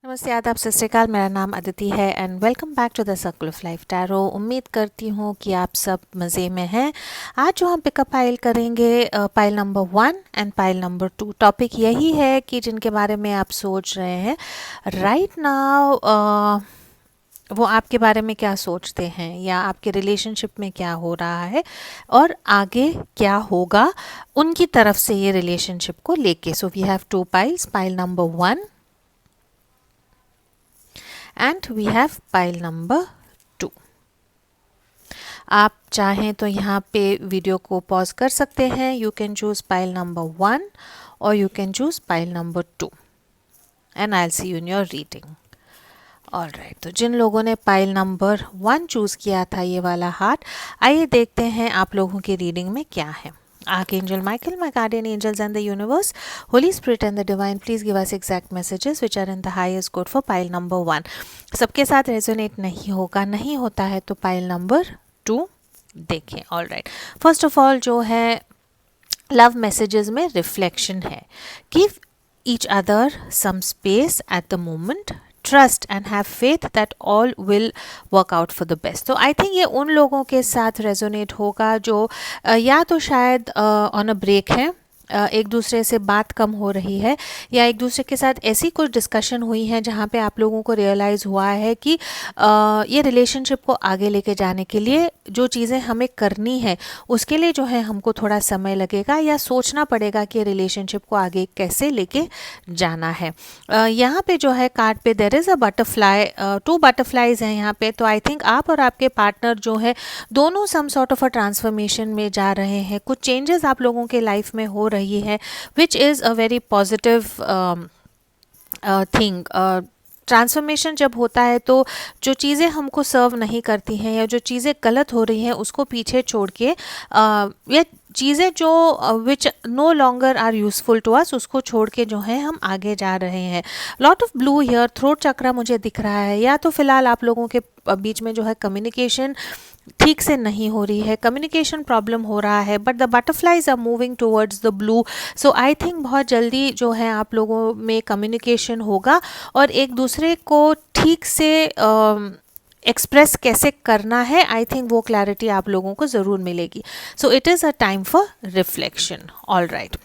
नमस्ते, आदाब, सत श्री अकाल। मेरा नाम अदिति है and welcome back to the circle of life tarot. उम्मीद करती हूँ कि आप सब मज़े में हैं। आज जो हम पिकअप पाइल करेंगे, pile number 1 and pile number 2। Topic यही है कि जिनके बारे में आप सोच रहे हैं राइट नाउ, वो आपके बारे में क्या सोचते हैं या आपके रिलेशनशिप में क्या हो रहा है और आगे क्या होगा उनकी तरफ से ये रिलेशनशिप को लेके। So we have 2 piles, pile number 1 and we have pile number 2। आप चाहें तो यहाँ पे वीडियो को पॉज कर सकते हैं। You can choose pile number 1 और you can choose pile number 2 and I will C you in your reading. All right, तो जिन लोगों ने पाइल नंबर 1 चूज किया था, ये वाला हार्ट, आइए देखते हैं आप लोगों की रीडिंग में क्या है। Archangel Michael, my guardian angels and the universe, Holy Spirit and the divine, please give us exact messages which are in the highest good for pile number 1. सबके साथ रेजोनेट नहीं होगा, नहीं होता है तो पाइल नंबर 2 देखें। All right, first of all जो है लव मैसेजेस में रिफ्लेक्शन है। Give each other some space at the moment, trust and have faith that all will work out for the best. तो आई थिंक ये उन लोगों के साथ रेजोनेट होगा जो या तो शायद ऑन अ ब्रेक है, एक दूसरे से बात कम हो रही है, या एक दूसरे के साथ ऐसी कुछ डिस्कशन हुई है जहाँ पे आप लोगों को रियलाइज़ हुआ है कि ये रिलेशनशिप को आगे लेके जाने के लिए जो चीज़ें हमें करनी है उसके लिए जो है हमको थोड़ा समय लगेगा या सोचना पड़ेगा कि रिलेशनशिप को आगे कैसे लेके जाना है। यहाँ पे जो है कार्ड पे there is a butterfly, 2 butterflies हैं यहाँ पे। तो आई थिंक आप और आपके पार्टनर जो है दोनों some sort of a transformation में जा रहे हैं। कुछ चेंजेस आप लोगों के लाइफ में हो रही है which is a very positive thing. Transformation जब होता है तो जो चीज़ें हमको सर्व नहीं करती हैं या जो चीज़ें गलत हो रही हैं उसको पीछे छोड़ के या चीज़ें जो which no longer are useful to us उसको छोड़ के जो है हम आगे जा रहे हैं। Lot of blue here, throat chakra मुझे दिख रहा है। या तो फिलहाल आप लोगों के बीच में जो है कम्युनिकेशन ठीक से नहीं हो रही है, कम्युनिकेशन प्रॉब्लम हो रहा है, but the butterflies are moving towards the blue. So I think बहुत जल्दी जो है आप लोगों में कम्युनिकेशन होगा और एक दूसरे को ठीक से एक्सप्रेस कैसे करना है, आई थिंक वो क्लैरिटी आप लोगों को ज़रूर मिलेगी। So it is a time for reflection. All right,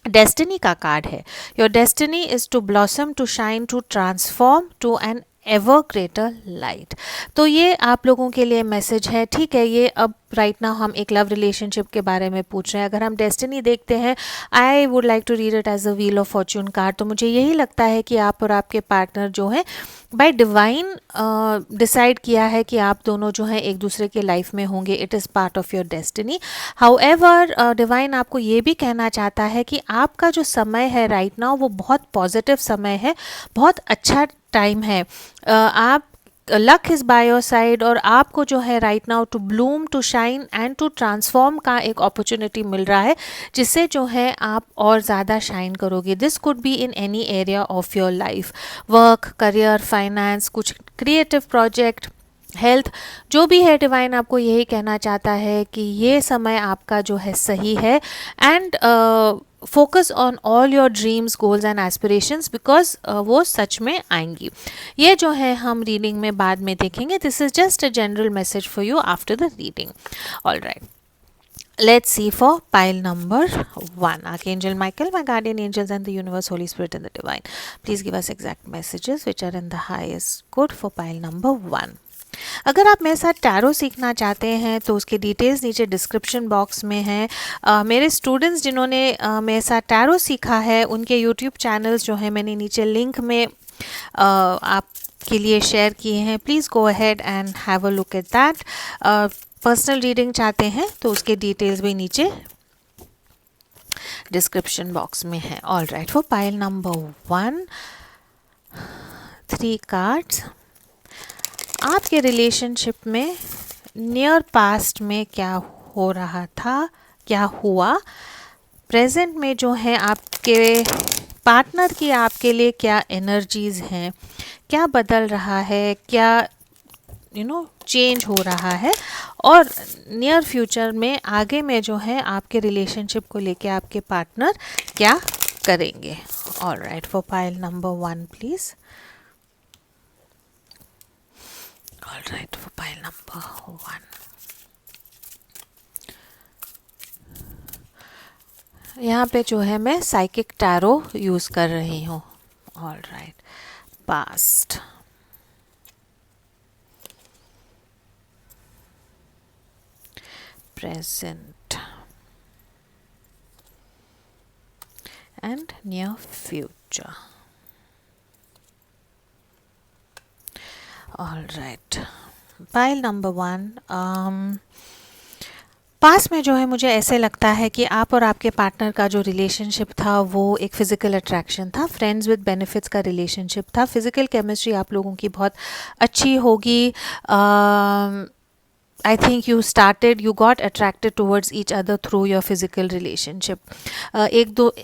destiny का कार्ड है। Your destiny is to blossom, to shine, to transform to an ever greater light. तो ये आप लोगों के लिए मैसेज है। ठीक है, ये अब राइट नाउ हम एक लव रिलेशनशिप के बारे में पूछ रहे हैं। अगर हम डेस्टिनी देखते हैं, I would like to read it as a wheel of fortune card. तो मुझे यही लगता है कि आप और आपके पार्टनर जो है बाय डिवाइन डिसाइड किया है कि आप दोनों जो है एक दूसरे के लाइफ में होंगे। It is part of your destiny. However divine आपको ये भी कहना चाहता है कि आपका जो समय है राइट नाउ वो बहुत पॉजिटिव समय है, बहुत अच्छा टाइम है। आप luck is by your side और आपको जो है right now to bloom, to shine and to transform का एक अपॉर्चुनिटी मिल रहा है जिससे जो है आप और ज़्यादा शाइन करोगे। This could be in any area of your life, work, career, finance, कुछ क्रिएटिव प्रोजेक्ट, हेल्थ, जो भी है। डिवाइन आपको यही कहना चाहता है कि ये समय आपका जो है सही है and focus on all your dreams, goals and aspirations because वो सच में आएंगी। ये जो है हम रीडिंग में बाद में देखेंगे। This is just a general message for you after the reading. All right, let's see for pile number 1. Archangel Michael, my guardian angels and the universe, Holy Spirit and the divine, please give us exact messages which are in the highest good for pile number 1. अगर आप मेरे साथ tarot सीखना चाहते हैं तो उसके details नीचे डिस्क्रिप्शन बॉक्स में हैं। मेरे स्टूडेंट्स जिन्होंने मेरे साथ टैरो सीखा है उनके यूट्यूब चैनल्स जो हैं मैंने नीचे लिंक में आपके लिए शेयर किए हैं। Please go ahead and have a look at that. Personal reading चाहते हैं तो उसके डिटेल्स भी नीचे डिस्क्रिप्शन बॉक्स में है। All right, for pile number 1, 3 cards. आपके रिलेशनशिप में नियर पास्ट में क्या हो रहा था, क्या हुआ, प्रेजेंट में जो है आपके पार्टनर की आपके लिए क्या एनर्जीज़ हैं, क्या बदल रहा है, क्या चेंज हो रहा है, और नियर फ्यूचर में आगे में जो है आपके रिलेशनशिप को लेके आपके पार्टनर क्या करेंगे। All right, for pile number 1 please. All right, for pile number 1, यहाँ पे जो है मैं साइकिक टैरो यूज़ कर रही हूँ. All right, past, present and near future. All right, pile number 1. पास में जो है मुझे ऐसे लगता है कि आप और आपके पार्टनर का जो रिलेशनशिप था वो एक फ़िज़िकल अट्रैक्शन था, फ्रेंड्स विद बेनिफिट्स का रिलेशनशिप था. फ़िज़िकल केमिस्ट्री आप लोगों की बहुत अच्छी होगी. I think you got attracted towards each other through your physical relationship.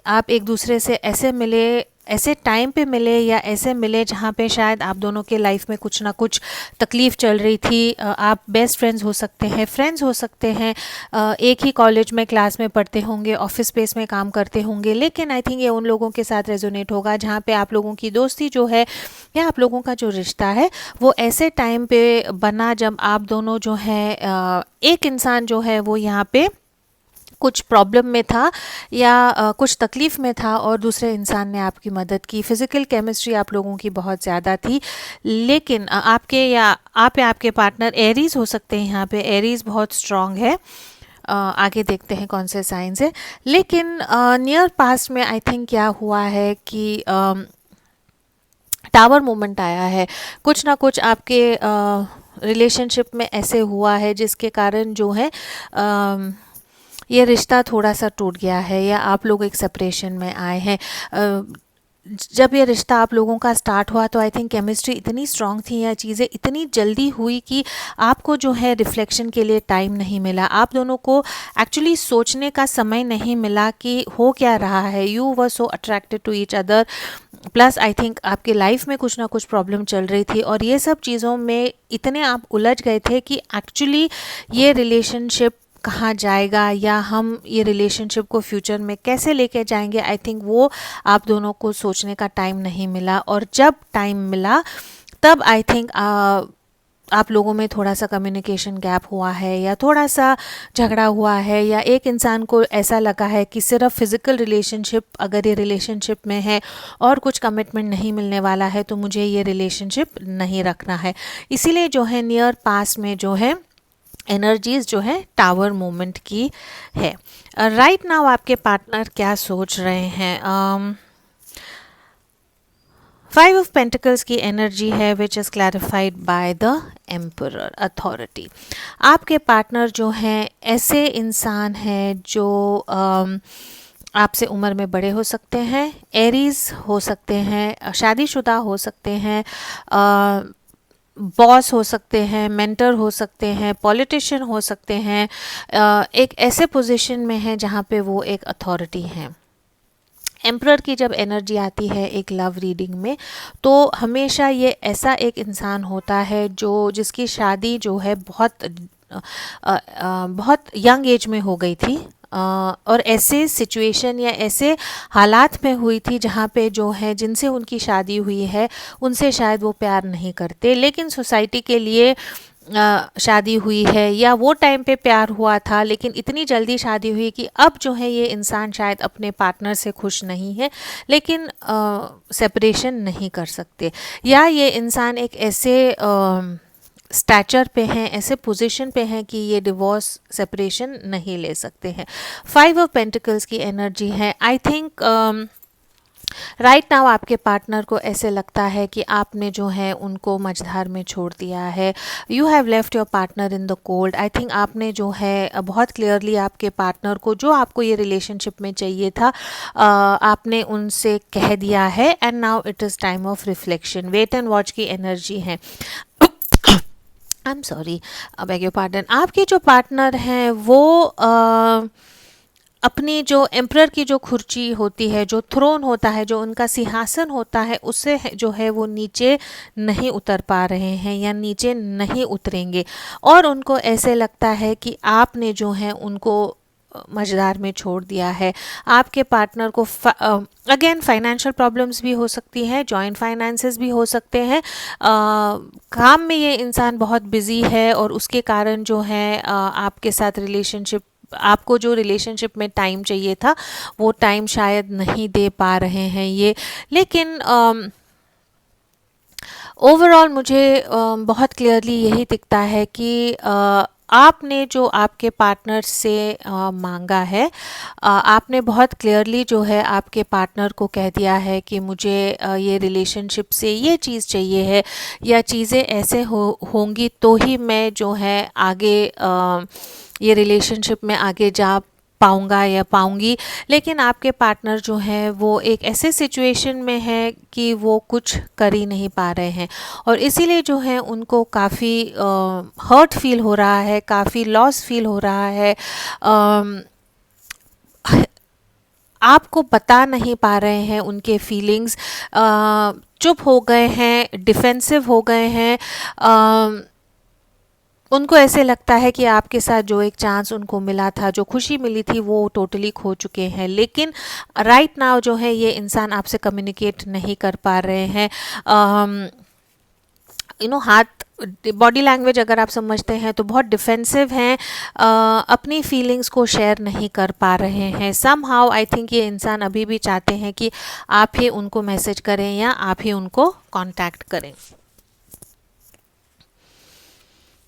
आप एक दूसरे से ऐसे मिले, ऐसे टाइम पे मिले या ऐसे मिले जहाँ पे शायद आप दोनों के लाइफ में कुछ ना कुछ तकलीफ़ चल रही थी. आप बेस्ट फ्रेंड्स हो सकते हैं, फ्रेंड्स हो सकते हैं, एक ही कॉलेज में क्लास में पढ़ते होंगे, ऑफिस स्पेस में काम करते होंगे, लेकिन आई थिंक ये उन लोगों के साथ रेजोनेट होगा जहाँ पे आप लोगों की दोस्ती जो है या आप लोगों का जो रिश्ता है वो ऐसे टाइम पे बना जब आप दोनों जो है एक इंसान जो है वो यहाँ पे कुछ प्रॉब्लम में था या कुछ तकलीफ़ में था और दूसरे इंसान ने आपकी मदद की. फ़िज़िकल केमिस्ट्री आप लोगों की बहुत ज़्यादा थी, लेकिन आपके या आपके पार्टनर एरीज़ हो सकते हैं. यहाँ पे एरीज़ बहुत स्ट्रॉन्ग है. आगे देखते हैं कौन से साइंस है. लेकिन नियर पास्ट में आई थिंक क्या हुआ है कि टावर मोमेंट आया है. कुछ ना कुछ आपके रिलेशनशिप में ऐसे हुआ है जिसके कारण जो है ये रिश्ता थोड़ा सा टूट गया है या आप लोग एक सेपरेशन में आए हैं. जब ये रिश्ता आप लोगों का स्टार्ट हुआ तो आई थिंक केमिस्ट्री इतनी स्ट्रॉन्ग थी या चीज़ें इतनी जल्दी हुई कि आपको जो है रिफ्लेक्शन के लिए टाइम नहीं मिला. आप दोनों को एक्चुअली सोचने का समय नहीं मिला कि हो क्या रहा है. You were so attracted to each other. Plus I think आपके लाइफ में कुछ ना कुछ प्रॉब्लम चल रही थी और ये सब चीज़ों में इतने आप उलझ गए थे कि एक्चुअली ये रिलेशनशिप कहाँ जाएगा या हम ये रिलेशनशिप को फ्यूचर में कैसे लेके जाएंगे. आई थिंक वो आप दोनों को सोचने का टाइम नहीं मिला. और जब टाइम मिला तब आई थिंक आप लोगों में थोड़ा सा कम्युनिकेशन गैप हुआ है या थोड़ा सा झगड़ा हुआ है या एक इंसान को ऐसा लगा है कि सिर्फ फिज़िकल रिलेशनशिप अगर ये रिलेशनशिप में है और कुछ कमिटमेंट नहीं मिलने वाला है तो मुझे ये रिलेशनशिप नहीं रखना है. इसीलिए जो है नियर पास में जो है एनर्जीज जो है टावर मोमेंट की है. राइट नाउ आपके पार्टनर क्या सोच रहे हैं. 5 ऑफ पेंटिकल्स की एनर्जी है which is clarified by the emperor, authority. आपके पार्टनर जो हैं ऐसे इंसान हैं जो आपसे उम्र में बड़े हो सकते हैं, एरीज हो सकते हैं, शादीशुदा हो सकते हैं, बॉस हो सकते हैं, मेंटर हो सकते हैं, पॉलिटिशियन हो सकते हैं. एक ऐसे पोजीशन में है जहाँ पे वो एक अथॉरिटी हैं. एम्परर की जब एनर्जी आती है एक लव रीडिंग में तो हमेशा ये ऐसा एक इंसान होता है जिसकी शादी जो है बहुत यंग एज में हो गई थी और ऐसे सिचुएशन या ऐसे हालात में हुई थी जहाँ पे जो है जिनसे उनकी शादी हुई है उनसे शायद वो प्यार नहीं करते, लेकिन सोसाइटी के लिए शादी हुई है या वो टाइम पे प्यार हुआ था लेकिन इतनी जल्दी शादी हुई कि अब जो है ये इंसान शायद अपने पार्टनर से खुश नहीं है लेकिन सेपरेशन नहीं कर सकते, या ये इंसान एक ऐसे स्टैचर पे हैं, ऐसे पोजीशन पे हैं कि ये डिवोर्स सेपरेशन नहीं ले सकते हैं. 5 ऑफ पेंटिकल्स की एनर्जी है. आई थिंक राइट नाउ आपके पार्टनर को ऐसे लगता है कि आपने जो है उनको मझधार में छोड़ दिया है. You have left your partner in the cold. I think आपने जो है बहुत क्लियरली आपके पार्टनर को जो आपको ये रिलेशनशिप में चाहिए था आपने उनसे कह दिया है and now it is time of reflection. Wait and watch की एनर्जी है. I am sorry, beg your pardon. आपके जो पार्टनर हैं वो अपनी जो एम्परर की जो खुर्ची होती है, जो थ्रोन होता है, जो उनका सिंहासन होता है, उससे जो है वो नीचे नहीं उतर पा रहे हैं या नीचे नहीं उतरेंगे और उनको ऐसे लगता है कि आपने जो है उनको मझधार में छोड़ दिया है। आपके पार्टनर को अगेन फाइनेंशियल प्रॉब्लम्स भी हो सकती हैं, जॉइंट फाइनेंसेस भी हो सकते हैं, काम में ये इंसान बहुत बिजी है और उसके कारण जो है आपके साथ रिलेशनशिप, आपको जो रिलेशनशिप में टाइम चाहिए था वो टाइम शायद नहीं दे पा रहे हैं ये। लेकिन ओवरऑल मुझे बहुत क्लियरली यही दिखता है कि आपने जो आपके पार्टनर से मांगा है, आपने बहुत क्लियरली जो है आपके पार्टनर को कह दिया है कि मुझे ये रिलेशनशिप से ये चीज़ चाहिए है, या चीज़ें ऐसे होंगी तो ही मैं जो है आगे ये रिलेशनशिप में आगे जा पाऊंगा या पाऊंगी। लेकिन आपके पार्टनर जो है वो एक ऐसे सिचुएशन में है कि वो कुछ कर ही नहीं पा रहे हैं, और इसीलिए जो है उनको काफ़ी हर्ट फील हो रहा है, काफ़ी लॉस फील हो रहा है। आपको बता नहीं पा रहे हैं उनके फीलिंग्स, चुप हो गए हैं, डिफेंसिव हो गए हैं। उनको ऐसे लगता है कि आपके साथ जो एक चांस उनको मिला था, जो खुशी मिली थी, वो टोटली खो चुके हैं। लेकिन राइट नाउ जो है ये इंसान आपसे कम्युनिकेट नहीं कर पा रहे हैं। हाथ, बॉडी लैंग्वेज अगर आप समझते हैं तो बहुत डिफेंसिव हैं, अपनी फीलिंग्स को शेयर नहीं कर पा रहे हैं। समहाउ आई थिंक ये इंसान अभी भी चाहते हैं कि आप ही उनको मैसेज करें या आप ही उनको कांटेक्ट करें।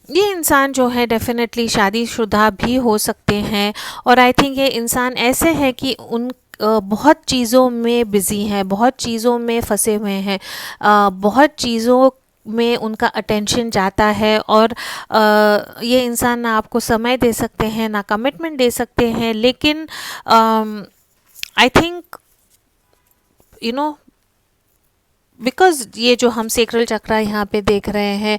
ये इंसान जो है डेफिनेटली शादीशुदा भी हो सकते हैं, और आई थिंक ये इंसान ऐसे है कि उन बहुत चीज़ों में बिज़ी हैं, बहुत चीज़ों में फंसे हुए हैं, बहुत चीज़ों में उनका अटेंशन जाता है, और ये इंसान ना आपको समय दे सकते हैं, ना कमिटमेंट दे सकते हैं। लेकिन आई थिंक बिकॉज ये जो हम सेक्रल चक्रा यहाँ पे देख रहे हैं,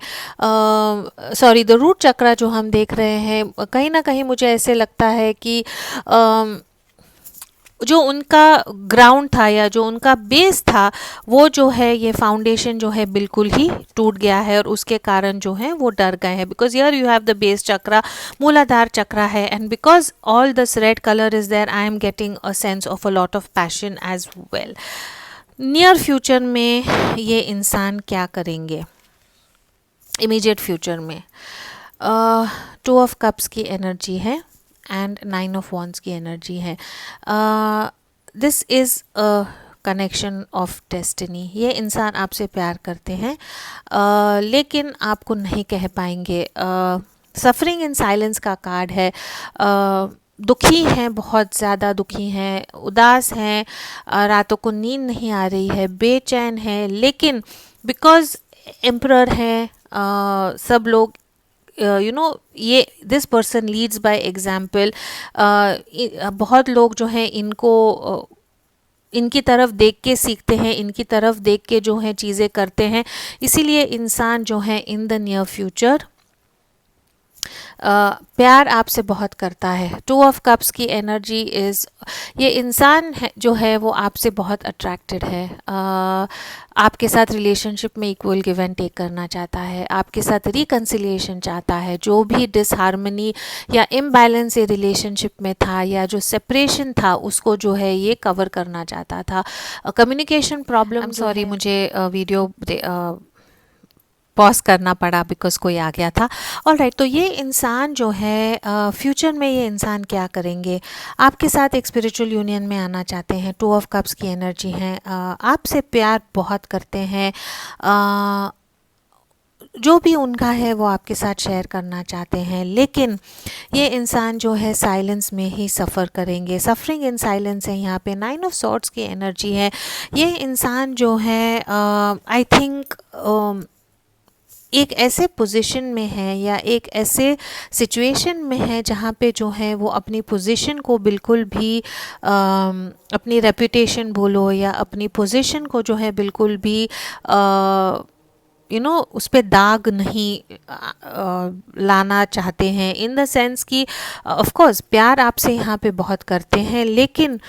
सॉरी द रूट चक्रा जो हम देख रहे हैं, कहीं ना कहीं मुझे ऐसे लगता है कि जो उनका ग्राउंड था या जो उनका बेस था, वो जो है ये फाउंडेशन जो है बिल्कुल ही टूट गया है, और उसके कारण जो है वो डर गए हैं। Because here you have the base chakra, Muladhara chakra है, and because all this red colour is there, I am getting a sense of a lot of passion as well. Near future में ये इंसान क्या करेंगे, इमीडिएट फ्यूचर में 2 ऑफ कप्स की energy है and 9 of wands की एनर्जी है। This is a connection of destiny. ये इंसान आपसे प्यार करते हैं, लेकिन आपको नहीं कह पाएंगे। सफरिंग इन साइलेंस का कार्ड है। दुखी हैं, बहुत ज़्यादा दुखी हैं, उदास हैं, रातों को नींद नहीं आ रही है, बेचैन है। लेकिन बिकॉज एम्परर हैं, सब लोग ये this person leads by example. बहुत लोग जो हैं इनको इनकी तरफ देख के सीखते हैं, इनकी तरफ देख के जो है चीज़ें करते हैं। इसीलिए इंसान जो है इन द नियर फ्यूचर प्यार आपसे बहुत करता है। 2 ऑफ कप्स की एनर्जी इज़, ये इंसान है जो है वो आपसे बहुत अट्रैक्टेड है, आपके साथ रिलेशनशिप में इक्वल गिव एंड टेक करना चाहता है, आपके साथ रिकन्सिलिएशन चाहता है। जो भी डिसहार्मनी या इम्बैलेंस ये रिलेशनशिप में था, या जो सेपरेशन था, उसको जो है ये कवर करना चाहता था। कम्युनिकेशन प्रॉब्लम, सॉरी मुझे वीडियो पॉज करना पड़ा बिकॉज कोई आ गया था। ऑल राइट, तो ये इंसान जो है फ्यूचर में ये इंसान क्या करेंगे, आपके साथ एक स्पिरिचुअल यूनियन में आना चाहते हैं। 2 ऑफ कप्स की एनर्जी है, आपसे प्यार बहुत करते हैं, जो भी उनका है वो आपके साथ शेयर करना चाहते हैं। लेकिन ये इंसान जो है साइलेंस में ही सफ़र करेंगे, सफरिंग इन साइलेंस है। यहाँ पे 9 ऑफ सॉर्ड्स की एनर्जी है। ये इंसान जो है आई थिंक एक ऐसे पोजीशन में है या एक ऐसे सिचुएशन में है जहाँ पे जो है वो अपनी पोजीशन को बिल्कुल भी अपनी रेपुटेशन बोलो या अपनी पोजीशन को जो है बिल्कुल भी उस पर दाग नहीं लाना चाहते हैं। इन द सेंस कि ऑफ कोर्स प्यार आपसे यहाँ पे बहुत करते हैं, लेकिन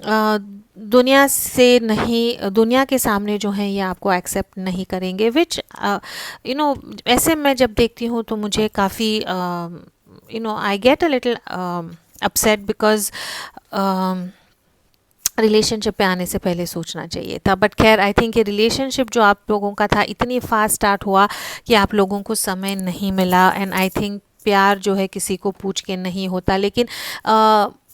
दुनिया से नहीं, दुनिया के सामने जो है ये आपको एक्सेप्ट नहीं करेंगे। विच ऐसे मैं जब देखती हूँ तो मुझे काफ़ी I get a little upset because relationship पे आने से पहले सोचना चाहिए था। बट खैर आई थिंक ये रिलेशनशिप जो आप लोगों का था इतनी फास्ट स्टार्ट हुआ कि आप लोगों को समय नहीं मिला। एंड आई थिंक प्यार जो है किसी को पूछ के नहीं होता। लेकिन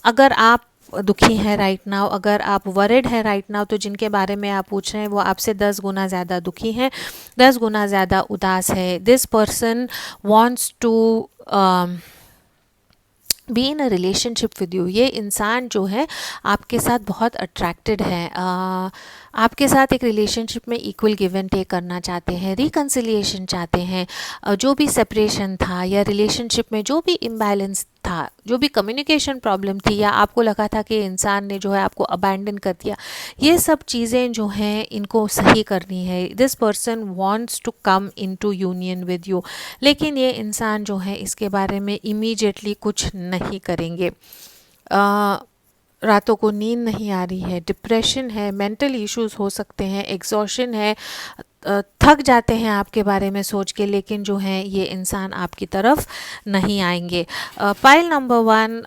अगर आप दुखी हैं राइट नाउ, अगर आप वरिड हैं राइट नाउ, तो जिनके बारे में आप पूछ रहे हैं वो आपसे 10 गुना ज़्यादा दुखी हैं, 10 गुना ज़्यादा उदास है। This person wants to be in a relationship with you. ये इंसान जो है आपके साथ बहुत अट्रैक्टेड है, आपके साथ एक रिलेशनशिप में इक्वल गिव एंड टेक करना चाहते हैं, रिकन्सिलिएशन चाहते हैं। जो भी सेपरेशन था या रिलेशनशिप में जो भी इम्बैलेंस था, जो भी कम्युनिकेशन प्रॉब्लम थी, या आपको लगा था कि इंसान ने जो है आपको अबैंडन कर दिया, ये सब चीज़ें जो हैं इनको सही करनी है। This person wants to come into union with you. लेकिन ये इंसान जो है इसके बारे में इमीडिएटली कुछ नहीं करेंगे। रातों को नींद नहीं आ रही है, डिप्रेशन है, मेंटल इश्यूज हो सकते हैं, एग्जॉशन है, थक जाते हैं आपके बारे में सोच के, लेकिन जो है ये इंसान आपकी तरफ नहीं आएंगे। Pile number 1,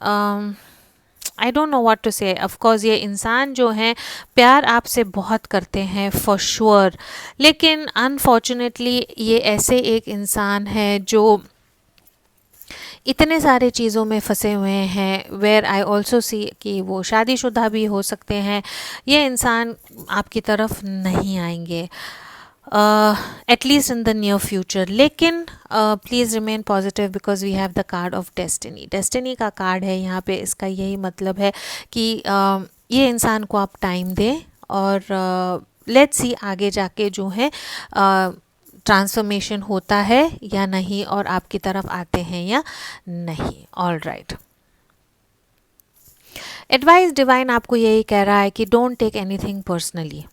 I don't know what to say. Of course ये इंसान जो है प्यार आपसे बहुत करते हैं फॉर श्योर, लेकिन अनफॉर्चुनेटली ये ऐसे एक इंसान है जो इतने सारे चीज़ों में फंसे हुए हैं, वेयर आई ऑल्सो सी कि वो शादीशुदा भी हो सकते हैं। ये इंसान आपकी तरफ नहीं आएंगे at least in the near future. लेकिन please remain positive because we have the card of destiny. Destiny का कार्ड है यहाँ पे, इसका यही मतलब है कि ये इंसान को आप टाइम दें और लेट्स सी आगे जाके जो है ट्रांसफॉर्मेशन होता है या नहीं, और आपकी तरफ आते हैं या नहीं। ऑल राइट, एडवाइस डिवाइन आपको यही कह रहा है कि don't take anything personally,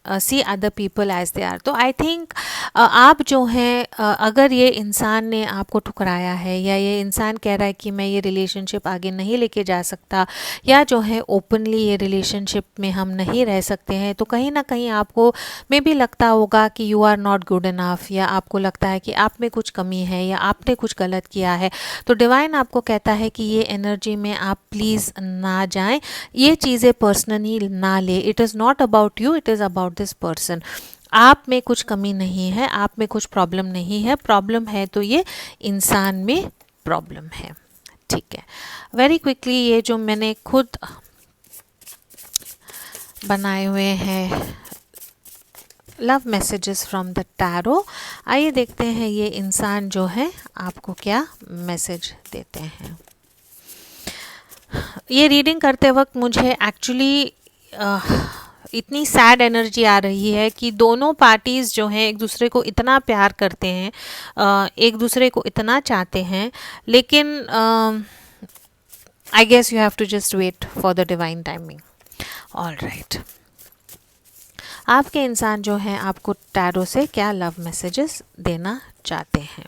see other people as they are. तो आई थिंक आप जो हैं अगर ये इंसान ने आपको ठुकराया है, या ये इंसान कह रहा है कि मैं ये रिलेशनशिप आगे नहीं लेके जा सकता, या जो है ओपनली ये रिलेशनशिप में हम नहीं रह सकते हैं, तो कहीं ना कहीं आपको मे भी लगता होगा कि you are not good enough, या आपको लगता है कि आप में कुछ कमी है या आपने कुछ गलत किया है। तो डिवाइन आपको कहता है कि ये एनर्जी में आप प्लीज़ ना जाएं, ये चीज़ें पर्सनली ना ले। It is not about you, it is about this person. आप में कुछ कमी नहीं है, आप में कुछ प्रॉब्लम नहीं है, प्रॉब्लम है तो ये इंसान में प्रॉब्लम है। ठीक है, वेरी क्विकली ये जो मैंने खुद बनाए हुए हैं love messages from the tarot, आइए देखते हैं ये इंसान जो है आपको क्या मैसेज देते हैं। ये रीडिंग करते वक्त मुझे एक्चुअली इतनी सैड एनर्जी आ रही है कि दोनों पार्टीज़ जो हैं एक दूसरे को इतना प्यार करते हैं, एक दूसरे को इतना चाहते हैं, लेकिन I guess you have to just wait for the divine timing. All right, आपके इंसान जो हैं आपको टैरो से क्या लव मैसेजेस देना चाहते हैं।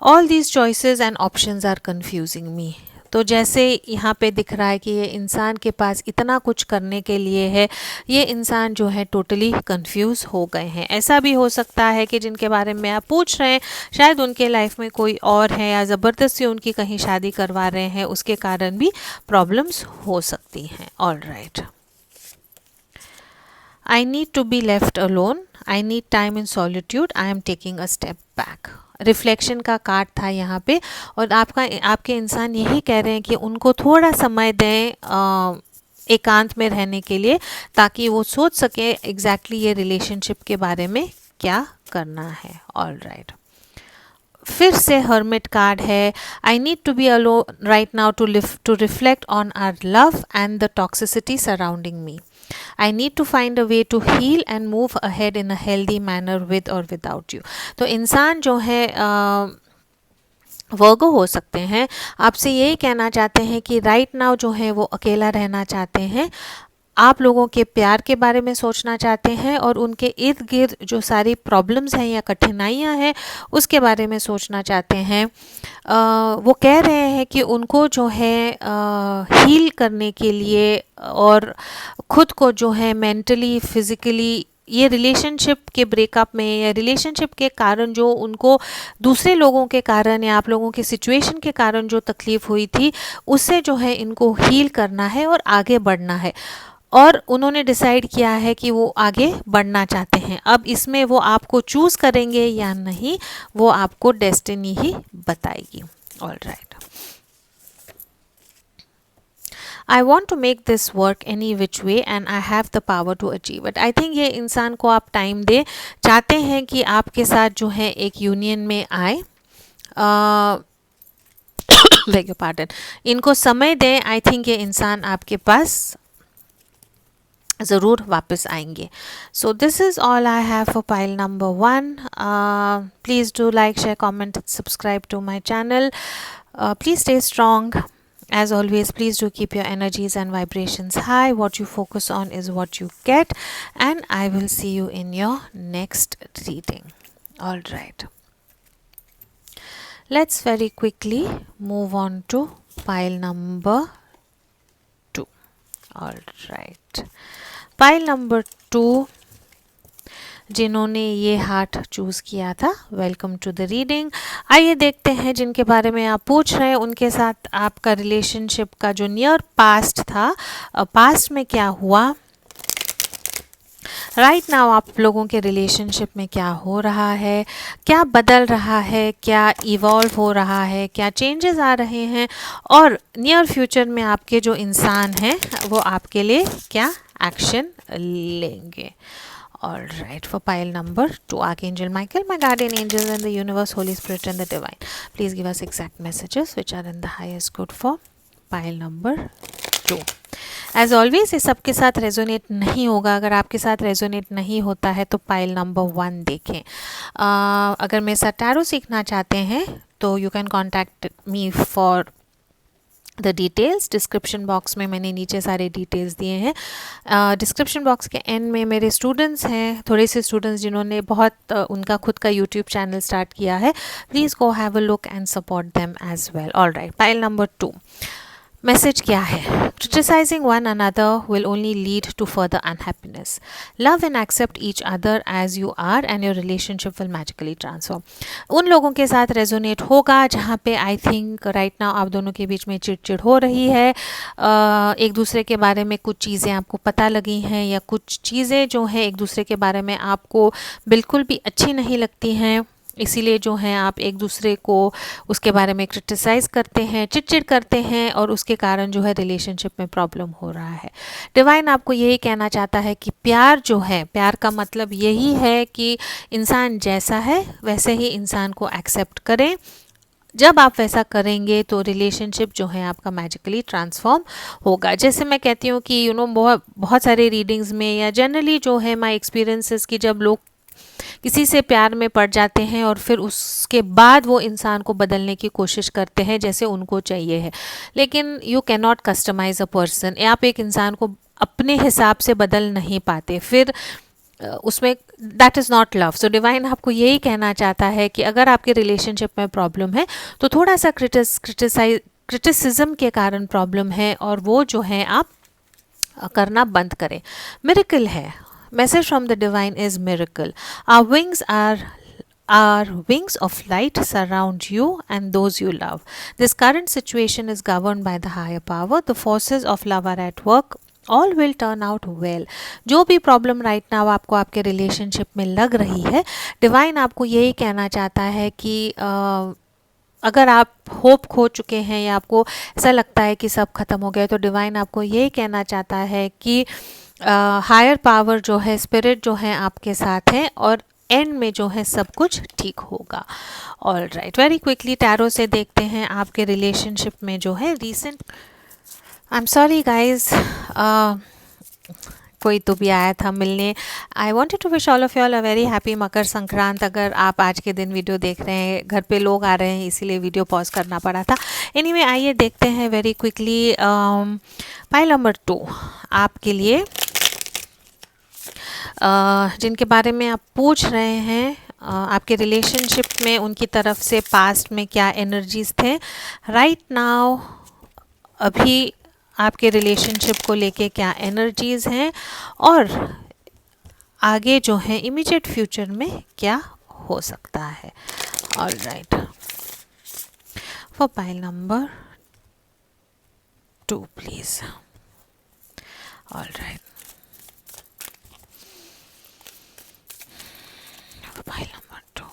All these choices and options are confusing me. तो जैसे यहाँ पे दिख रहा है कि ये इंसान के पास इतना कुछ करने के लिए है, ये इंसान जो है टोटली कंफ्यूज हो गए हैं। ऐसा भी हो सकता है कि जिनके बारे में आप पूछ रहे हैं शायद उनके लाइफ में कोई और है, या ज़बरदस्ती उनकी कहीं शादी करवा रहे हैं, उसके कारण भी प्रॉब्लम्स हो सकती हैं। All right, I need to be left alone, I need time in solitude, I am taking a step back. Reflection का कार्ड था यहाँ पे, और आपके इंसान यही कह रहे हैं कि उनको थोड़ा समय दें एकांत में रहने के लिए, ताकि वो सोच सके एग्जैक्टली ये रिलेशनशिप के बारे में क्या करना है। ऑल राइट, फिर से हर्मिट कार्ड है, I need to be alone right now to reflect on our love and the toxicity surrounding me, I need to find a way to heal and move ahead in a healthy manner with or without you। तो इंसान जो है वर्गो हो सकते हैं, आपसे यही कहना चाहते हैं कि राइट नाउ जो है वो अकेला रहना चाहते हैं, आप लोगों के प्यार के बारे में सोचना चाहते हैं, और उनके इर्द गिर्द जो सारी प्रॉब्लम्स हैं या कठिनाइयां हैं उसके बारे में सोचना चाहते हैं। वो कह रहे हैं कि उनको जो है हील करने के लिए और खुद को जो है मेंटली फिज़िकली ये रिलेशनशिप के ब्रेकअप में या रिलेशनशिप के कारण जो उनको दूसरे लोगों के कारण या आप लोगों के सिचुएशन के कारण जो तकलीफ हुई थी, उससे जो है इनको हील करना है और आगे बढ़ना है। और उन्होंने डिसाइड किया है कि वो आगे बढ़ना चाहते हैं। अब इसमें वो आपको चूज़ करेंगे या नहीं, वो आपको डेस्टिनी ही बताएगी। All right, I want to make this work any which way and I have the power to achieve it. I think ये इंसान को आप टाइम दे, चाहते हैं कि आपके साथ जो है एक यूनियन में आए, बेग योर पार्डन, इनको समय दें। आई थिंक ये इंसान आपके पास ज़रूर वापस आएंगे। So this is all I have for pile number 1। Please do like, share, comment, subscribe to my channel. Please stay strong. As always, please do keep your energies and vibrations high. What you focus on is what you get. And I will see you in your next reading. All right. Let's very quickly move on to pile number 2. All right. Pile number 2, जिन्होंने ये heart choose किया था, welcome to the reading. आइए देखते हैं जिनके बारे में आप पूछ रहे हैं उनके साथ आपका रिलेशनशिप का जो नियर पास्ट था, पास्ट में क्या हुआ, राइट नाउ आप लोगों के रिलेशनशिप में क्या हो रहा है, क्या बदल रहा है, क्या इवॉल्व हो रहा है, क्या चेंजेस आ रहे हैं, और नियर फ्यूचर में आपके जो इंसान हैं वो आपके लिए क्या एक्शन लेंगे. All right, for pile number 2, Archangel Michael, my guardian angels and the universe, Holy Spirit and the divine, please give us exact messages which are in the highest good for pile number 2. As always, ये सबके साथ resonate नहीं होगा. अगर आपके साथ resonate नहीं होता है तो पाइल नंबर 1 देखें. अगर मेरे साथ टैरो सीखना चाहते हैं तो you can contact me for the details. Description box में मैंने नीचे सारे डिटेल्स दिए हैं. डिस्क्रिप्शन बॉक्स के एंड में मेरे स्टूडेंट्स हैं, थोड़े से स्टूडेंट्स जिन्होंने बहुत उनका खुद का यूट्यूब चैनल स्टार्ट किया है. Please go have a look and support them as well. All right, pile number 2, message क्या है? Criticising one another will only lead to further unhappiness. Love and accept each other as you are and your relationship will magically transform. उन लोगों के साथ resonate होगा जहाँ पे I think right now आप दोनों के बीच में चिड़चिड़ हो रही है. एक दूसरे के बारे में कुछ चीज़ें आपको पता लगी हैं या कुछ चीज़ें जो हैं एक दूसरे के बारे में आपको बिल्कुल भी अच्छी नहीं लगती हैं, इसीलिए जो है आप एक दूसरे को उसके बारे में क्रिटिसाइज़ करते हैं, चिड़चिड़ करते हैं, और उसके कारण जो है रिलेशनशिप में प्रॉब्लम हो रहा है. डिवाइन आपको यही कहना चाहता है कि प्यार जो है, प्यार का मतलब यही है कि इंसान जैसा है वैसे ही इंसान को एक्सेप्ट करें. जब आप वैसा करेंगे तो रिलेशनशिप जो है आपका मैजिकली ट्रांसफॉर्म होगा. जैसे मैं कहती हूँ कि बहुत सारे रीडिंग्स में या जनरली जो है माय एक्सपीरियंसेस कि जब लोग किसी से प्यार में पड़ जाते हैं और फिर उसके बाद वो इंसान को बदलने की कोशिश करते हैं जैसे उनको चाहिए है, लेकिन you can not customise a person. आप एक इंसान को अपने हिसाब से बदल नहीं पाते, फिर उसमें that is not love. So divine आपको यही कहना चाहता है कि अगर आपके रिलेशनशिप में प्रॉब्लम है तो थोड़ा सा क्रिटिसिज्म के कारण प्रॉब्लम है और वो जो है आप करना बंद करें. मिरेकल है. Message from the divine is miracle. Our wings of light surround you and those you love. This current situation is governed by the higher power. The forces of love are at work. All will turn out well. जो भी problem right now आपको आपके relationship में लग रही है, divine आपको यही कहना चाहता है कि अगर आप होप खो चुके हैं या आपको ऐसा लगता है कि सब खत्म हो गया, तो डिवाइन आपको यही कहना चाहता है कि हायर पावर जो है, स्पिरिट जो है आपके साथ है और एंड में जो है सब कुछ ठीक होगा. All right, very quickly tarot से देखते हैं आपके रिलेशनशिप में जो है recent. I am sorry guys, कोई तो भी आया था मिलने. I wanted to wish all of you all a very happy Makar Sankranti. अगर आप आज के दिन वीडियो देख रहे हैं, घर पे लोग आ रहे हैं इसीलिए वीडियो पॉज करना पड़ा था. एनीवे, आइए देखते हैं वेरी क्विकली पाइल नंबर 2 आपके लिए, जिनके बारे में आप पूछ रहे हैं आपके रिलेशनशिप में उनकी तरफ से पास्ट में क्या एनर्जीज थे, राइट नाउ अभी आपके रिलेशनशिप को लेके क्या एनर्जीज हैं, और आगे जो है इमीडिएट फ्यूचर में क्या हो सकता है। Alright, for pile number 2 please. Alright, for pile number 2।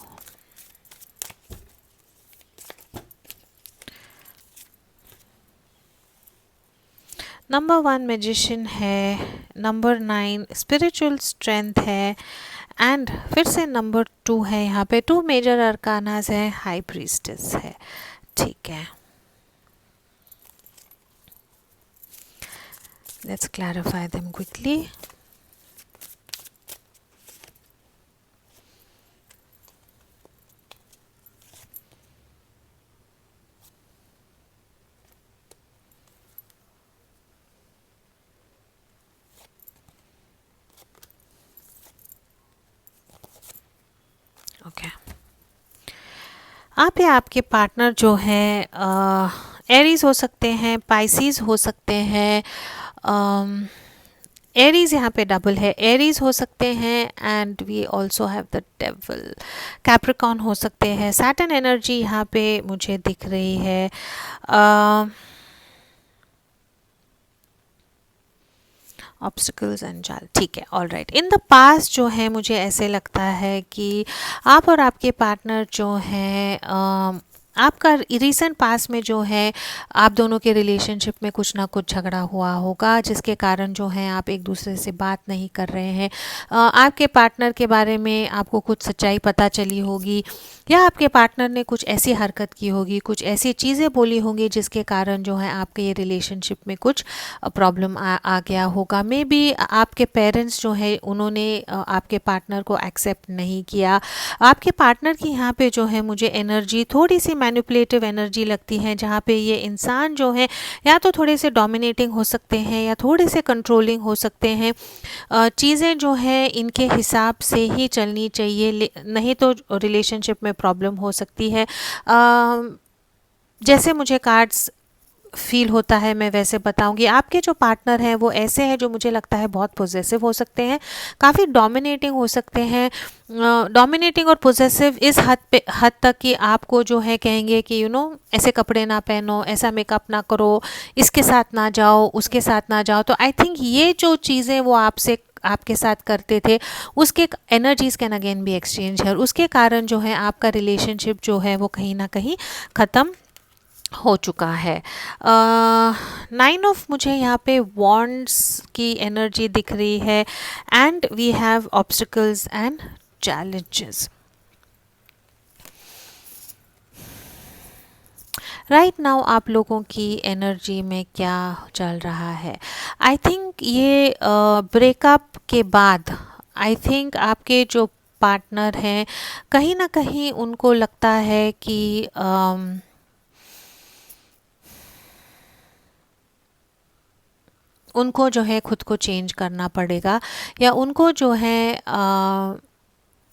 Number 1 magician है, नंबर 9 स्पिरिचुअल स्ट्रेंथ है, एंड फिर से नंबर 2 है। यहाँ पे 2 मेजर अरकानास है, हाई प्रीस्टेस है। ठीक है, let's clarify them quickly. Okay, आप या आपके पार्टनर जो है एरीज हो सकते हैं, पाइसीज हो सकते हैं। एरीज यहाँ पे डबल है, एरीज हो सकते हैं, and we also have the devil. Capricorn हो सकते हैं। सैटर्न एनर्जी यहाँ पे मुझे दिख रही है। ऑब्स्टिकल्स एंड जाल, ठीक है, all right. In the past जो है मुझे ऐसे लगता है कि आप और आपके पार्टनर जो हैं, आपका रिसेंट पास्ट में जो है आप दोनों के रिलेशनशिप में कुछ ना कुछ झगड़ा हुआ होगा, जिसके कारण जो है आप एक दूसरे से बात नहीं कर रहे हैं। आपके पार्टनर के बारे में आपको कुछ सच्चाई पता चली होगी, या आपके पार्टनर ने कुछ ऐसी हरकत की होगी, कुछ ऐसी चीज़ें बोली होंगी जिसके कारण जो है आपके ये रिलेशनशिप में कुछ प्रॉब्लम आ गया होगा। मे बी आपके पेरेंट्स जो है उन्होंने आपके पार्टनर को एक्सेप्ट नहीं किया। आपके पार्टनर की यहाँ पे जो है मुझे एनर्जी थोड़ी सी मैनिपुलेटिव एनर्जी लगती है, जहाँ पे ये इंसान जो है या तो थोड़े से डोमिनेटिंग हो सकते हैं या थोड़े से कंट्रोलिंग हो सकते हैं। चीज़ें जो है इनके हिसाब से ही चलनी चाहिए, नहीं तो रिलेशनशिप में प्रॉब्लम हो सकती है। जैसे मुझे कार्ड्स फील होता है मैं वैसे बताऊंगी। आपके जो पार्टनर हैं वो ऐसे हैं जो मुझे लगता है बहुत पोजेसिव हो सकते हैं, काफ़ी डोमिनेटिंग हो सकते हैं। डोमिनेटिंग और पोजेसिव इस हद तक कि आपको जो है कहेंगे कि ऐसे कपड़े ना पहनो, ऐसा मेकअप ना करो, इसके साथ ना जाओ, उसके साथ ना जाओ। तो आई थिंक ये जो चीज़ें वो आपके साथ करते थे, उसके energies can again be exchange है, और उसके कारण जो है आपका रिलेशनशिप जो है वो कहीं ना कहीं ख़त्म हो चुका है। 9 ऑफ मुझे यहाँ पे वॉन्ड्स की एनर्जी दिख रही है, and we have obstacles and challenges. Right now आप लोगों की एनर्जी में क्या चल रहा है? आई थिंक ये ब्रेकअप के बाद आई थिंक आपके जो पार्टनर हैं कहीं ना कहीं उनको लगता है कि उनको जो है खुद को चेंज करना पड़ेगा, या उनको जो है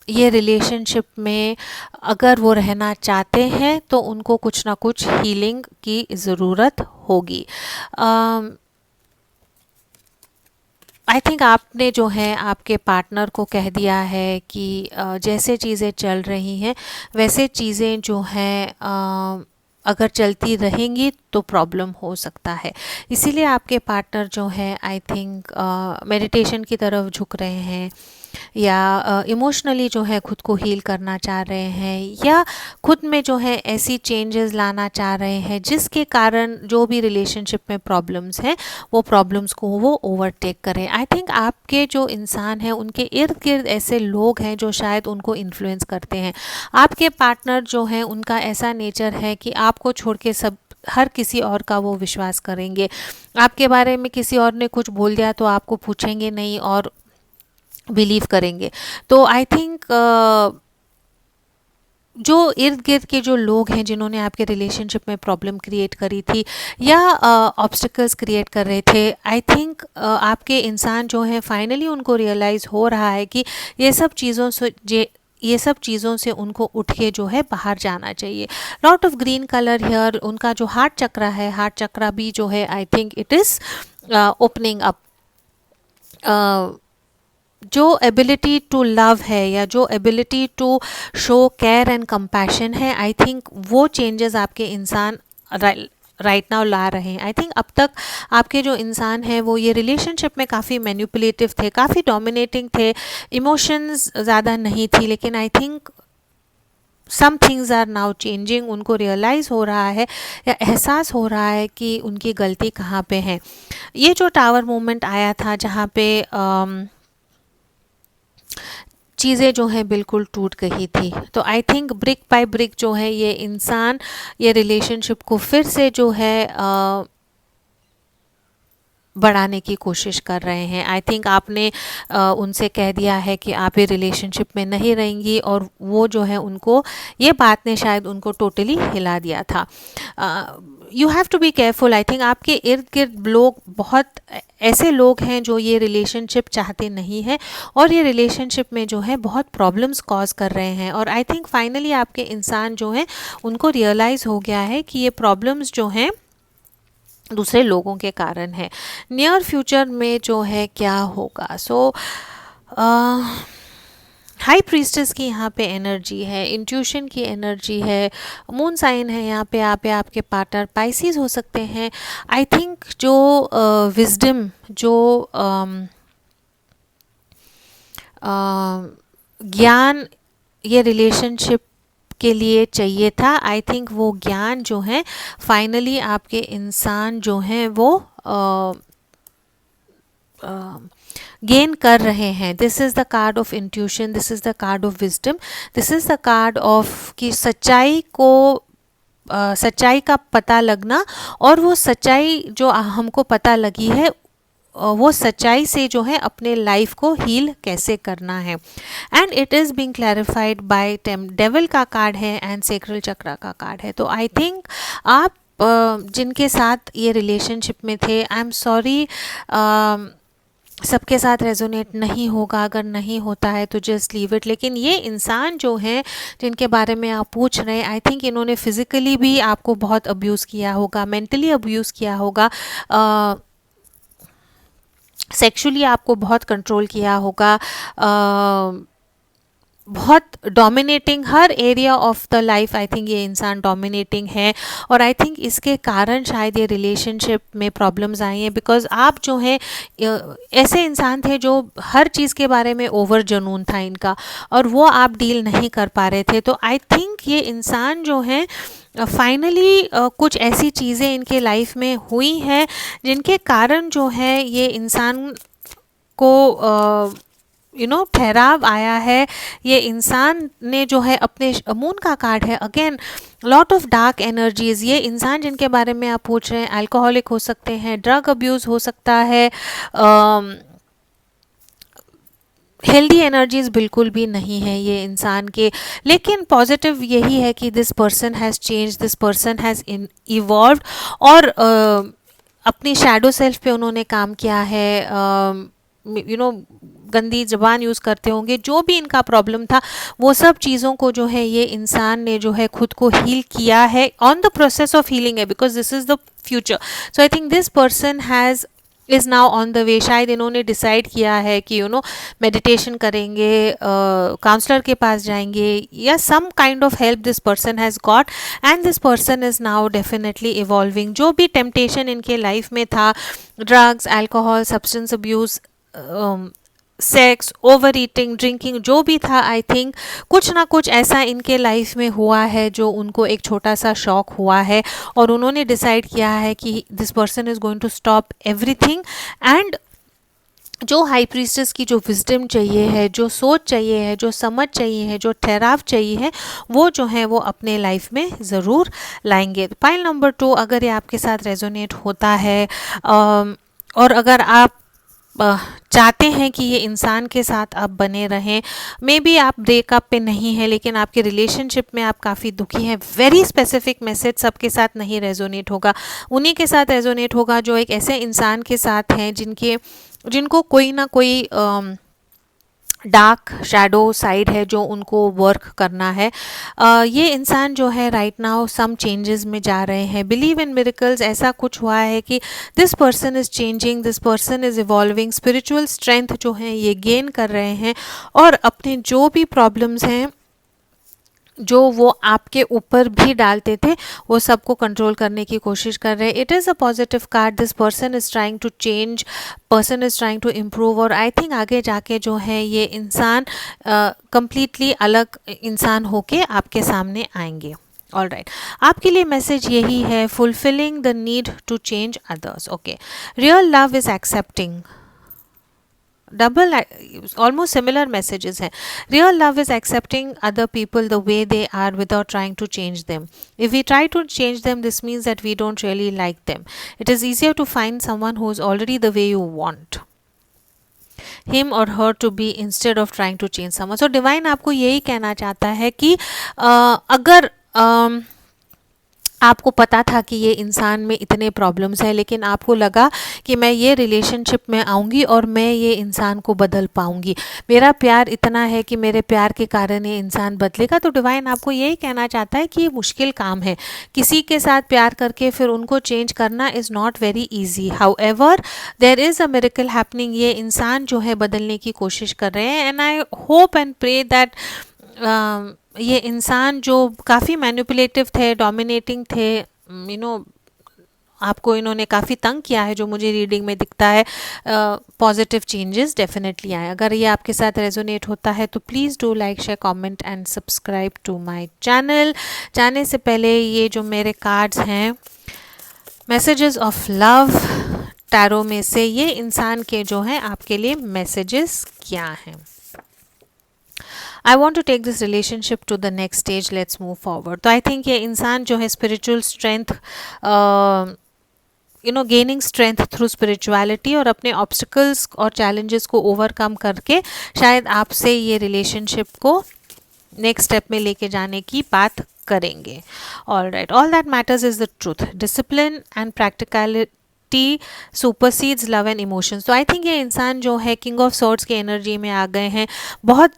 ये रिलेशनशिप में अगर वो रहना चाहते हैं तो उनको कुछ ना कुछ हीलिंग की ज़रूरत होगी। आई थिंक आपने जो है आपके पार्टनर को कह दिया है कि जैसे चीज़ें चल रही हैं वैसे चीज़ें जो हैं अगर चलती रहेंगी तो प्रॉब्लम हो सकता है। इसीलिए आपके पार्टनर जो है आई थिंक मेडिटेशन की तरफ झुक रहे हैं, या इमोशनली जो है खुद को हील करना चाह रहे हैं, या खुद में जो है ऐसी चेंजेस लाना चाह रहे हैं जिसके कारण जो भी रिलेशनशिप में प्रॉब्लम्स हैं वो प्रॉब्लम्स को वो ओवरटेक करें। आई थिंक आपके जो इंसान हैं उनके इर्द गिर्द ऐसे लोग हैं जो शायद उनको इन्फ्लुएंस करते हैं। आपके पार्टनर जो हैं उनका ऐसा नेचर है कि आपको छोड़ के हर किसी और का वो विश्वास करेंगे। आपके बारे में किसी और ने कुछ बोल दिया तो आपको पूछेंगे नहीं और बिलीव करेंगे। तो आई थिंक जो इर्द गिर्द के जो लोग हैं जिन्होंने आपके रिलेशनशिप में प्रॉब्लम क्रिएट करी थी या ऑब्स्टिकल्स क्रिएट कर रहे थे, आई थिंक आपके इंसान जो है फाइनली उनको रियलाइज़ हो रहा है कि ये सब चीज़ों से उनको उठ के जो है बाहर जाना चाहिए। Lot of green colour here, उनका जो हार्ट चक्रा है, हार्ट चक्रा भी जो है I think it is opening up. जो एबिलिटी टू लव है या जो ability to show care and compassion है, आई थिंक वो चेंजेस आपके इंसान राइट नाउ ला रहे हैं। आई थिंक अब तक आपके जो इंसान हैं वो ये रिलेशनशिप में काफ़ी मैनिपुलेटिव थे, काफ़ी डोमिनेटिंग थे, इमोशंस ज़्यादा नहीं थी, लेकिन I think some things are now changing. उनको रियलाइज़ हो रहा है या एहसास हो रहा है कि उनकी गलती कहाँ पे है। ये जो टावर मूवमेंट आया था जहाँ पे चीज़ें जो हैं बिल्कुल टूट गई थी, तो I think brick by brick जो है ये इंसान ये रिलेशनशिप को फिर से जो है बढ़ाने की कोशिश कर रहे हैं। आई थिंक आपने उनसे कह दिया है कि आप ये रिलेशनशिप में नहीं रहेंगी, और वो जो है उनको ये बात ने शायद उनको टोटली हिला दिया था। You have to be careful. I think आपके इर्द गिर्द लोग बहुत ऐसे लोग हैं जो ये रिलेशनशिप चाहते नहीं हैं, और ये रिलेशनशिप में जो है बहुत प्रॉब्लम्स कॉज कर रहे हैं। और आई थिंक फाइनली आपके इंसान जो हैं उनको रियलाइज़ हो गया है कि ये प्रॉब्लम्स जो हैं दूसरे लोगों के कारण है। नियर फ्यूचर में जो है क्या होगा, सो हाई प्रीस्टेस की यहाँ पे एनर्जी है, इंट्यूशन की एनर्जी है, मून साइन है यहाँ पे। आप या आपके पार्टनर पाइसिस हो सकते हैं। आई थिंक जो विजडम जो ज्ञान ये रिलेशनशिप के लिए चाहिए था, आई थिंक वो ज्ञान जो है फाइनली आपके इंसान जो हैं वो गेन कर रहे हैं। This is the card of intuition, this is the card of wisdom, this is the card of कि सच्चाई को सच्चाई का पता लगना, और वो सच्चाई जो हमको पता लगी है वो सच्चाई से जो है अपने लाइफ को हील कैसे करना है। And it is being clarified by devil का कार्ड है एंड सेक्रल चक्रा का कार्ड है। तो आई थिंक आप जिनके साथ ये रिलेशनशिप में थे, आई एम सॉरी, सबके साथ रेजोनेट नहीं होगा। अगर नहीं होता है तो जस्ट लीव इट। लेकिन ये इंसान जो हैं जिनके बारे में आप पूछ रहे हैं, आई थिंक इन्होंने फिज़िकली भी आपको बहुत अब्यूज़ किया होगा, मेंटली अब्यूज़ किया होगा, सेक्सुअली आपको बहुत कंट्रोल किया होगा, बहुत dominating her area of the life. I think ये इंसान डोमिनेटिंग है, और आई थिंक इसके कारण शायद ये रिलेशनशिप में प्रॉब्लम्स आई हैं। बिकॉज आप जो हैं ऐसे इंसान थे जो हर चीज़ के बारे में ओवर जुनून था इनका, और वो आप डील नहीं कर पा रहे थे। तो आई थिंक ये इंसान जो हैं फाइनली कुछ ऐसी चीज़ें इनके लाइफ में हुई हैं जिनके कारण जो है ये इंसान को ठहराव आया है। ये इंसान ने जो है अपने मून का कार्ड है again, lot of dark energies. ये इंसान जिनके बारे में आप पूछ रहे हैं अल्कोहलिक हो सकते हैं, ड्रग अब्यूज़ हो सकता है, हेल्दी एनर्जीज बिल्कुल भी नहीं है ये इंसान के। लेकिन पॉजिटिव यही है कि this person has change, this person has evolved, और अपनी शैडो सेल्फ पे उन्होंने काम किया है। गंदी ज़बान यूज़ करते होंगे, जो भी इनका प्रॉब्लम था वो सब चीज़ों को जो है ये इंसान ने जो है खुद को हील किया है, on the process of healing है, because this is the future. So I think this person has is now on the way. शायद इन्होंने डिसाइड किया है कि मेडिटेशन करेंगे, काउंसलर के पास जाएंगे, या some kind of help this person has got, and this person is now definitely evolving. जो भी टेम्पटेशन इनके लाइफ में था, drugs, alcohol, substance abuse, sex, over eating, drinking, जो भी था, आई थिंक कुछ ना कुछ ऐसा इनके लाइफ में हुआ है जो उनको एक छोटा सा शॉक हुआ है, और उन्होंने डिसाइड किया है कि this person is going to stop everything. And जो हाई प्रीस्टेस की जो विजडम चाहिए है, जो सोच चाहिए है, जो समझ चाहिए है, जो ठहराव चाहिए है, वो जो है वो अपने लाइफ में ज़रूर लाएंगे। पाइल नंबर 2, अगर ये आपके साथ रेजोनेट होता है, और अगर आप चाहते हैं कि ये इंसान के साथ आप बने रहें, मे बी आप ब्रेकअप पे नहीं है लेकिन आपके रिलेशनशिप में आप काफ़ी दुखी हैं, वेरी स्पेसिफिक मैसेज सबके साथ नहीं रेजोनेट होगा, उन्हीं के साथ रेजोनेट होगा जो एक ऐसे इंसान के साथ हैं जिनको कोई ना कोई डार्क शैडो साइड है जो उनको वर्क करना है। ये इंसान जो है राइट नाउ सम चेंजेस में जा रहे हैं। बिलीव इन मिरेकल्स, ऐसा कुछ हुआ है कि this person is changing, this person is evolving, spiritual strength जो है ये गेन कर रहे हैं और अपने जो भी प्रॉब्लम्स हैं जो वो आपके ऊपर भी डालते थे वो सबको कंट्रोल करने की कोशिश कर रहे हैं। It is a positive card. This person is trying to change, person is trying to improve और आई थिंक आगे जाके जो है ये इंसान कंप्लीटली अलग इंसान होके आपके सामने आएंगे। ऑल राइट, आपके लिए मैसेज यही है, fulfilling the need to change others. Okay, real love is accepting, double almost similar messages हैं। Real love is accepting other people the way they are without trying to change them. If we try to change them this means that we don't really like them. It is easier to find someone who is already the way you want him or her to be instead of trying to change someone. So divine आपको यही कहना चाहता है कि अगर आपको पता था कि ये इंसान में इतने प्रॉब्लम्स हैं लेकिन आपको लगा कि मैं ये रिलेशनशिप में आऊँगी और मैं ये इंसान को बदल पाऊँगी, मेरा प्यार इतना है कि मेरे प्यार के कारण ये इंसान बदलेगा, तो डिवाइन आपको यही कहना चाहता है कि ये मुश्किल काम है। किसी के साथ प्यार करके फिर उनको चेंज करना is not very easy. However there is a miracle happening. ये इंसान जो है बदलने की कोशिश कर रहे हैं and I hope and pray that ये इंसान जो काफ़ी मैनिपुलेटिव थे, डोमिनेटिंग थे, आपको इन्होंने काफ़ी तंग किया है जो मुझे रीडिंग में दिखता है, पॉजिटिव चेंजेस डेफिनेटली आए। अगर ये आपके साथ रेजोनेट होता है तो please do like, share, comment and subscribe to my channel. जाने से पहले ये जो मेरे कार्ड्स हैं मैसेजेस ऑफ लव टैरो में से ये इंसान के जो हैं आपके लिए मैसेजेस क्या हैं। I want to take this relationship to the next stage. Let's move forward. तो I think ये इंसान जो है spiritual strength, gaining strength through spirituality और अपने ऑब्स्टिकल्स और चैलेंजेस को ओवरकम करके शायद आपसे ये रिलेशनशिप को नेक्स्ट स्टेप में लेके जाने की बात करेंगे। All right, all that matters is the truth, discipline and practicality supersedes love and emotions. तो आई थिंक ये इंसान जो है किंग ऑफ सॉर्ड्स की एनर्जी में आ गए हैं, बहुत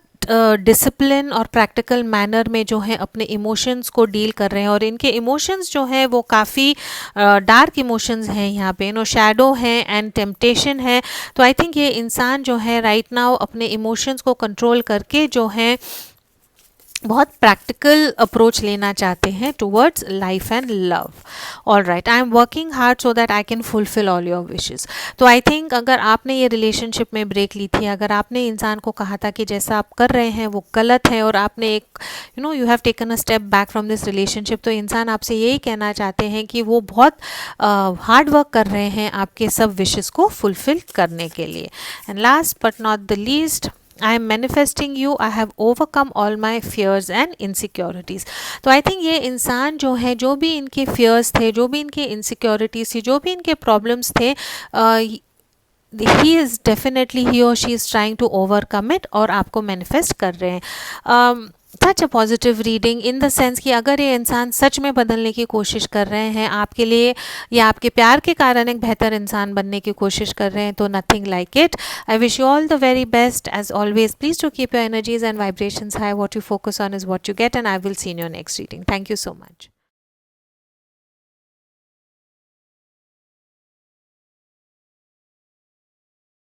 डिसिप्लिन और प्रैक्टिकल मैनर में जो है अपने इमोशंस को डील कर रहे हैं और इनके इमोशंस जो है वो काफ़ी डार्क इमोशंस हैं, यहाँ पे शैडो है एंड टेम्पटेशन है। तो आई थिंक ये इंसान जो है राइट नाउ अपने इमोशंस को कंट्रोल करके जो है बहुत प्रैक्टिकल अप्रोच लेना चाहते हैं towards life and love. All right, I am working hard so that I can fulfil all your wishes. तो आई थिंक अगर आपने ये रिलेशनशिप में ब्रेक ली थी, अगर आपने इंसान को कहा था कि जैसा आप कर रहे हैं वो गलत है और आपने एक you have taken a step back from this relationship, तो इंसान आपसे यही कहना चाहते हैं कि वो बहुत हार्ड वर्क कर रहे हैं आपके सब विशेस को फुलफिल करने के लिए। And last but not the least, I am manifesting you. I have overcome all my fears and insecurities. तो आई थिंक ये इंसान जो है, जो भी इनके fears थे, जो भी इनके insecurities थी, जो भी इनके problems थे, he is definitely, he or she is trying to overcome it और आपको manifest कर रहे हैं। Such a positive reading in the sense कि अगर ये इंसान सच में बदलने की कोशिश कर रहे हैं आपके लिए या आपके प्यार के कारण एक बेहतर इंसान बनने की कोशिश कर रहे हैं, तो nothing like it. I wish you all the very best as always. Please to keep your energies and vibrations high. What you focus on is what you get and I will see in your next reading. Thank you so much.